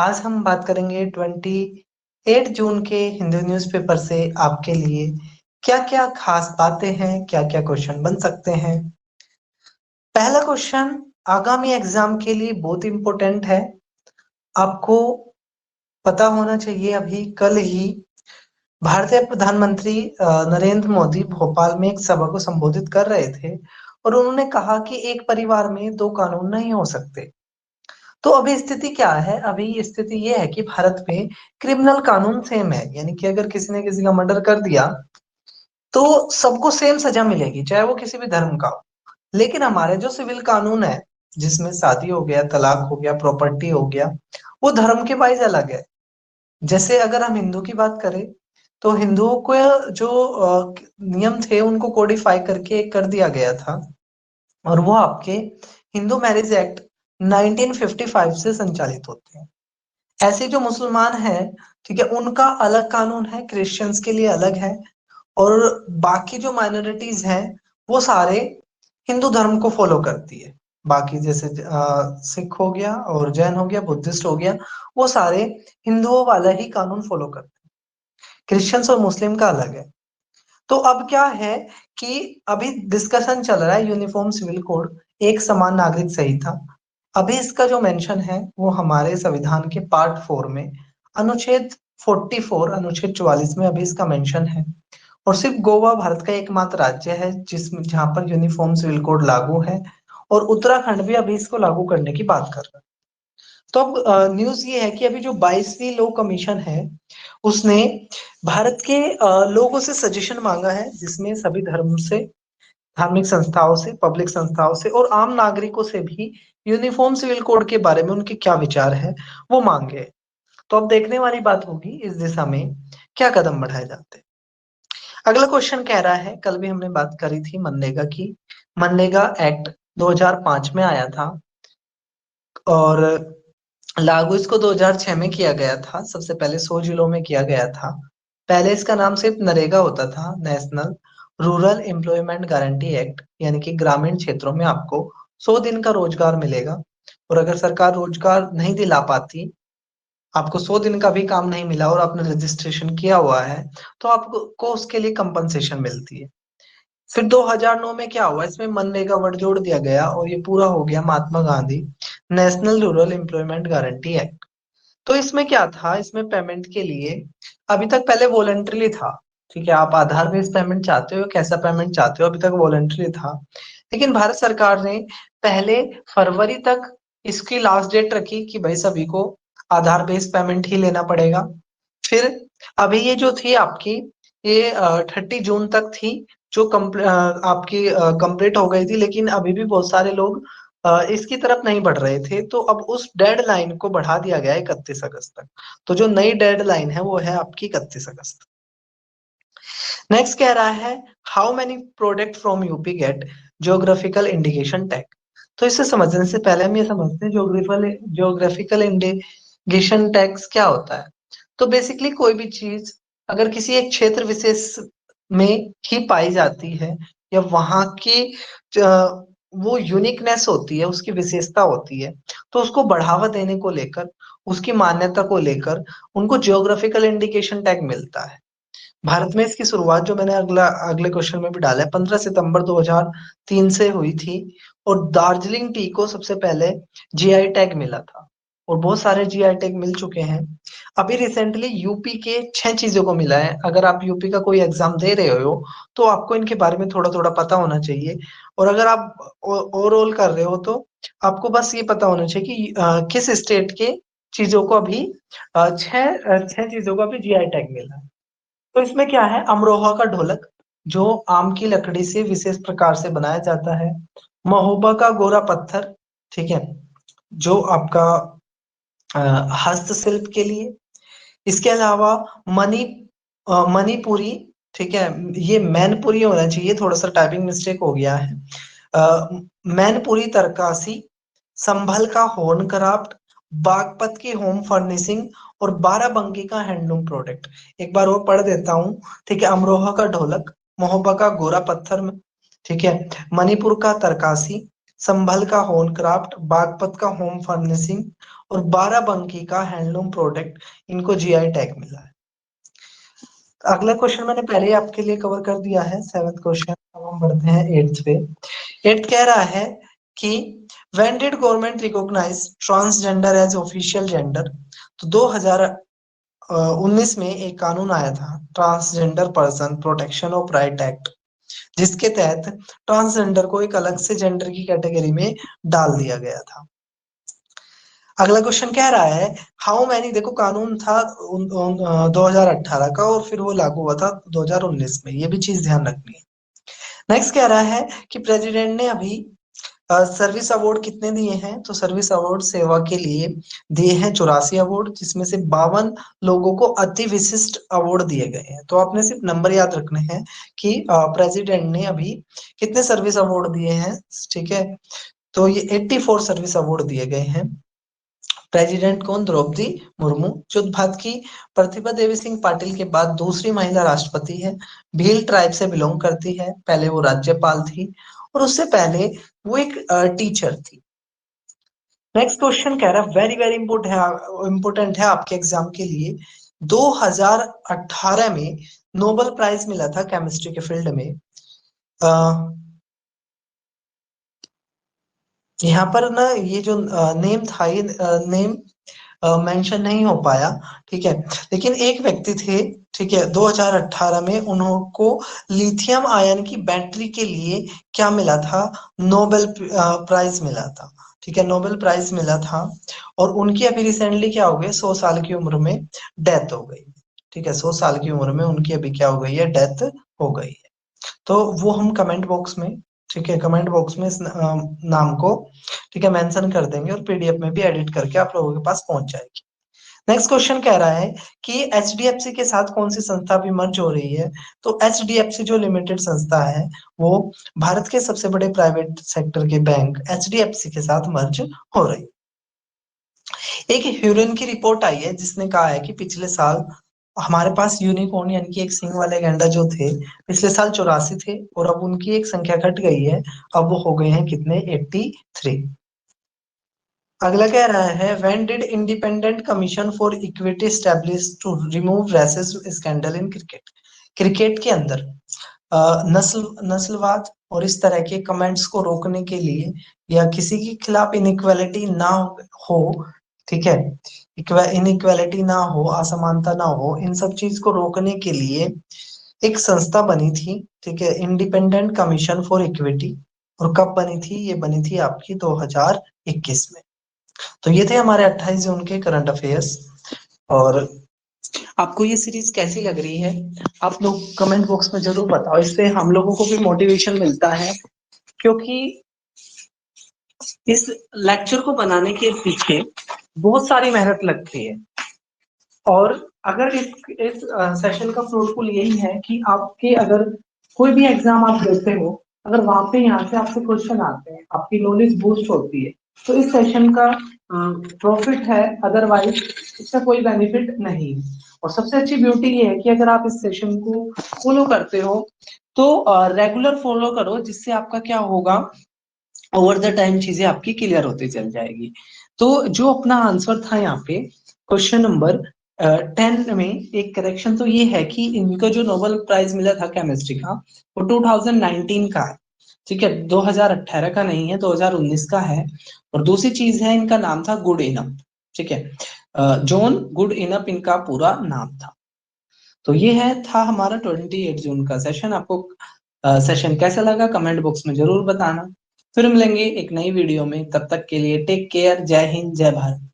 आज हम बात करेंगे 28 जून के हिंदू न्यूज़पेपर से आपके लिए क्या क्या खास बातें हैं, क्या क्या क्वेश्चन बन सकते हैं। पहला क्वेश्चन आगामी एग्जाम के लिए बहुत इंपॉर्टेंट है। आपको पता होना चाहिए, अभी कल ही भारतीय प्रधानमंत्री नरेंद्र मोदी भोपाल में एक सभा को संबोधित कर रहे थे और उन्होंने कहा कि एक परिवार में दो कानून नहीं हो सकते। तो अभी स्थिति क्या है? अभी स्थिति ये है कि भारत में क्रिमिनल कानून सेम है, यानी कि अगर किसी ने किसी का मर्डर कर दिया तो सबको सेम सजा मिलेगी, चाहे वो किसी भी धर्म का हो। लेकिन हमारे जो सिविल कानून है, जिसमें शादी हो गया, तलाक हो गया, प्रॉपर्टी हो गया, वो धर्म के वाइज अलग है। जैसे अगर हम हिंदू की बात करें तो हिंदुओं को जो नियम थे उनको कोडिफाई करके एक कर दिया गया था, और वो आपके हिंदू मैरिज एक्ट 1955 से संचालित होते हैं। ऐसे जो मुसलमान हैं, ठीक है, उनका अलग कानून है, क्रिश्चियंस के लिए अलग है, और बाकी जो माइनॉरिटीज हैं वो सारे हिंदू धर्म को फॉलो करती है। बाकी जैसे सिख हो गया और जैन हो गया, बुद्धिस्ट हो गया, वो सारे हिंदुओं वाला ही कानून फॉलो करते हैं। क्रिश्चियंस और मुस्लिम का अलग है। तो अब क्या है कि अभी डिस्कशन चल रहा है यूनिफॉर्म सिविल कोड, एक समान नागरिक संहिता। अभी इसका जो मेंशन है वो हमारे संविधान के पार्ट 4 में अनुच्छेद 44, अनुच्छेद 44 में अभी इसका मेंशन है। और सिर्फ गोवा भारत का एकमात्र राज्य है जिसमें जहां पर यूनिफॉर्म सिविल कोड लागू है, और उत्तराखंड भी अभी इसको लागू करने की बात कर रहा है। तो अब न्यूज ये है कि अभी जो 22वीं लॉ कमीशन है उसने भारत के लोगों से सजेशन मांगा है, जिसमें सभी धर्म से, धार्मिक संस्थाओं से, पब्लिक संस्थाओं से और आम नागरिकों से भी यूनिफॉर्म सिविल कोड के बारे में उनके क्या विचार है वो मांगे। तो अब देखने वाली बात होगी इस दिशा में क्या कदम बढ़ाए जाते हैं। अगला क्वेश्चन कह रहा है, कल भी हमने बात करी थी मनरेगा की। मनरेगा एक्ट 2005 में आया था और लागू इसको 2006 में किया गया था। सबसे पहले 100 जिलों में किया गया था। पहले इसका नाम सिर्फ नरेगा होता था, national rural employment guarantee act, यानी कि ग्रामीण क्षेत्रों में आपको 100 दिन का रोजगार मिलेगा। और अगर सरकार रोजगार नहीं दिला पाती, आपको 100 दिन का भी काम नहीं मिला और आपने रजिस्ट्रेशन किया हुआ है, तो आपको उसके लिए कंपनसेशन मिलती है। फिर 2009 में क्या हुआ, इसमें मनरेगा वर्ड जोड़ दिया गया और ये पूरा हो गया Mahatma Gandhi national rural employment guarantee act. तो इसमें क्या था, इसमें पेमेंट के लिए अभी तक पहले वॉलंटरी था। ठीक है, आप आधार बेस्ड पेमेंट चाहते हो, कैसा पेमेंट चाहते हो, अभी तक वॉलंटरी था। लेकिन भारत सरकार ने पहले फरवरी तक इसकी लास्ट डेट रखी कि भाई सभी को आधार बेस्ड पेमेंट ही लेना पड़ेगा। फिर अभी ये जो थी आपकी, ये 30 जून तक थी, जो आपकी कंप्लीट हो गई थी, लेकिन अभी भी बहुत सारे लोग इसकी तरफ नहीं बढ़ रहे थे। तो अब उस डेडलाइन को बढ़ा दिया गया है 31 अगस्त तक। तो जो नई डेडलाइन है वो है आपकी 31 अगस्त। नेक्स्ट कह रहा है, how many product from UP get geographical indication tag. तो इसे समझने से पहले हम ये समझते हैं ज्योग्राफिकल इंडिकेशन टैग्स क्या होता है। तो बेसिकली कोई भी चीज अगर किसी एक क्षेत्र विशेष में ही पाई जाती है, या वहां की वो यूनिकनेस होती है, उसकी विशेषता होती है, तो उसको बढ़ावा देने को लेकर, उसकी मान्यता को लेकर उनको जियोग्राफिकल इंडिकेशन टैग मिलता है। भारत में इसकी शुरुआत, जो मैंने अगले क्वेश्चन में भी डाला है, 15 सितंबर 2003 से हुई थी। और दार्जिलिंग टी को सबसे पहले जीआई टैग मिला था, और बहुत सारे जीआई टैग मिल चुके हैं। अभी रिसेंटली यूपी के 6 चीजों को मिला है। अगर आप यूपी का कोई एग्जाम दे रहे हो तो आपको इनके बारे में थोड़ा थोड़ा पता होना चाहिए। और अगर आप ओवरऑल कर रहे हो तो आपको बस ये पता होना चाहिए कि किस स्टेट के चीजों को अभी छह चीजों को अभी जीआई टैग मिला है। तो इसमें क्या है, अमरोहा का ढोलक, जो आम की लकड़ी से विशेष प्रकार से बनाया जाता है। महोबा का गोरा पत्थर, ठीक है, जो आपका हस्तशिल्प के लिए। इसके अलावा मणि मणिपुरी, ठीक है, ये मैनपुरी होना चाहिए, थोड़ा सा टाइपिंग मिस्टेक हो गया है। मैनपुरी तरकासी, संभल का होर्न क्राफ्ट, बागपत की होम फर्निशिंग, और बाराबंकी का हैंडलूम प्रोडक्ट। एक बार वो पढ़ देता हूँ, ठीक है। अमरोहा का ढोलक, महोबा का गोरा पत्थर में, ठीक है, मणिपुर का तरकासी, संभल का होर्न क्राफ्ट, बागपत का होम फर्निशिंग, और बाराबंकी का हैंडलूम प्रोडक्ट इनको जीआई टैग मिला है। अगला क्वेश्चन मैंने पहले ही आपके लिए कवर कर दिया है, 7th क्वेश्चन। अब हम बढ़ते हैं 8th पे। 8th कह रहा है कि when did government recognise transgender as official gender. तो 2019 में एक कानून आया था, transgender person protection of right act, जिसके तहत ट्रांसजेंडर को एक अलग से जेंडर की कैटेगरी में डाल दिया गया था। अगला क्वेश्चन कह रहा है हाउ मैनी, देखो कानून था 2018 का और फिर वो लागू हुआ था 2019 में, ये भी चीज ध्यान रखनी है। नेक्स्ट कह रहा है कि प्रेसिडेंट ने अभी सर्विस अवार्ड कितने दिए हैं। तो सर्विस अवार्ड सेवा के लिए दिए हैं 84 अवार्ड, जिसमें से 52 लोगों को अति विशिष्ट अवार्ड दिए गए हैं। तो आपने सिर्फ नंबर याद रखने हैं कि प्रेसिडेंट ने अभी कितने सर्विस अवार्ड दिए हैं, ठीक है। तो ये 84 सर्विस अवार्ड दिए गए हैं। प्रेसिडेंट कौन, द्रौपदी मुर्मू, जो भारत की प्रतिभा देवी सिंह पाटिल के बाद दूसरी महिला राष्ट्रपति है। भील ट्राइब से बिलोंग करती है, पहले वो राज्यपाल थी और उससे पहले वो एक टीचर थी। नेक्स्ट क्वेश्चन कह रहा है वेरी वेरी इंपोर्टेंट है आपके एग्जाम के लिए। 2018 में नोबेल प्राइज मिला था केमिस्ट्री के फील्ड में। यहाँ पर ना ये जो नेम था, ये नेम मेंशन नहीं हो पाया, ठीक है। लेकिन एक व्यक्ति थे, ठीक है, 2018 में उनको लिथियम आयन की बैटरी के लिए क्या मिला था, नोबेल प्राइज मिला था, ठीक है, नोबेल प्राइज मिला था। और उनकी अभी रिसेंटली क्या हो गई, 100 साल की उम्र में डेथ हो गई, ठीक है, 100 साल की उम्र में उनकी अभी क्या हो गई है, डेथ हो गई है। तो वो हम कमेंट बॉक्स में, ठीक है, कमेंट बॉक्स में इस नाम को, ठीक है, मेंशन कर देंगे और पीडीएफ में भी एडिट करके आप लोगों के पास पहुंच जाएगी। नेक्स्ट क्वेश्चन कह रहा है कि एचडीएफसी के साथ कौन सी संस्था भी मर्ज हो रही है। तो एचडीएफसी जो लिमिटेड संस्था है वो भारत के सबसे बड़े प्राइवेट सेक्टर के बैंक एचडीएफसी के साथ मर्ज हो रही है। एक ह्यूरन की रिपोर्ट आई है जिसने कहा है कि पिछले साल हमारे पास यूनिकॉर्न यानी कि एक सिंग वाले गैंडा जो थे, पिछले साल 84 थे और अब उनकी एक संख्या घट गई है, अब वो हो गए हैं कितने, 83। अगला कह रहा है when did independent commission for equity establish to remove racism scandal in cricket. Cricket के अंदर नस्लवाद और इस तरह के कमेंट्स को रोकने के लिए या किसी के खिलाफ इनइक्वालिटी ना हो, ठीक है, इनइक्वालिटी ना हो, असमानता ना हो, इन सब चीज को रोकने के लिए एक संस्था बनी थी, ठीक है, इंडिपेंडेंट कमीशन फॉर इक्विटी। और कब बनी थी, ये बनी थी आपकी 2021 में। तो ये थे हमारे 28 जून के करंट अफेयर्स। और आपको ये सीरीज कैसी लग रही है आप लोग कमेंट बॉक्स में जरूर बताओ, इससे हम लोगों को भी मोटिवेशन मिलता है, क्योंकि इस लेक्चर को बनाने के पीछे बहुत सारी मेहनत लगती है। और अगर इस सेशन का फ्रूटफुल यही है कि आपके अगर कोई भी एग्जाम आप देते हो, अगर वहां पे यहाँ से आपसे क्वेश्चन आते हैं, आपकी नॉलेज बूस्ट होती है, तो इस सेशन का प्रॉफिट है, अदरवाइज इसका कोई बेनिफिट नहीं है। और सबसे अच्छी ब्यूटी ये है कि अगर आप इस सेशन को फॉलो करते हो तो रेगुलर फॉलो करो, जिससे आपका क्या होगा, ओवर द टाइम चीजें आपकी क्लियर होती चल जाएगी। तो जो अपना आंसर था यहाँ पे क्वेश्चन नंबर 10 में, एक करेक्शन तो ये है कि इनको जो नोबेल प्राइज मिला था केमिस्ट्री का वो 2019 का है, ठीक है, 2018 का नहीं है, 2019 का है। और दूसरी चीज है, इनका नाम था गुड इनफ, ठीक है, जॉन गुड इनफ इनका पूरा नाम था। तो ये है था हमारा 28 जून का सेशन। आपको सेशन कैसा लगा कमेंट बॉक्स में जरूर बताना। फिर मिलेंगे एक नई वीडियो में, तब तक के लिए टेक केयर, जय हिंद, जय भारत।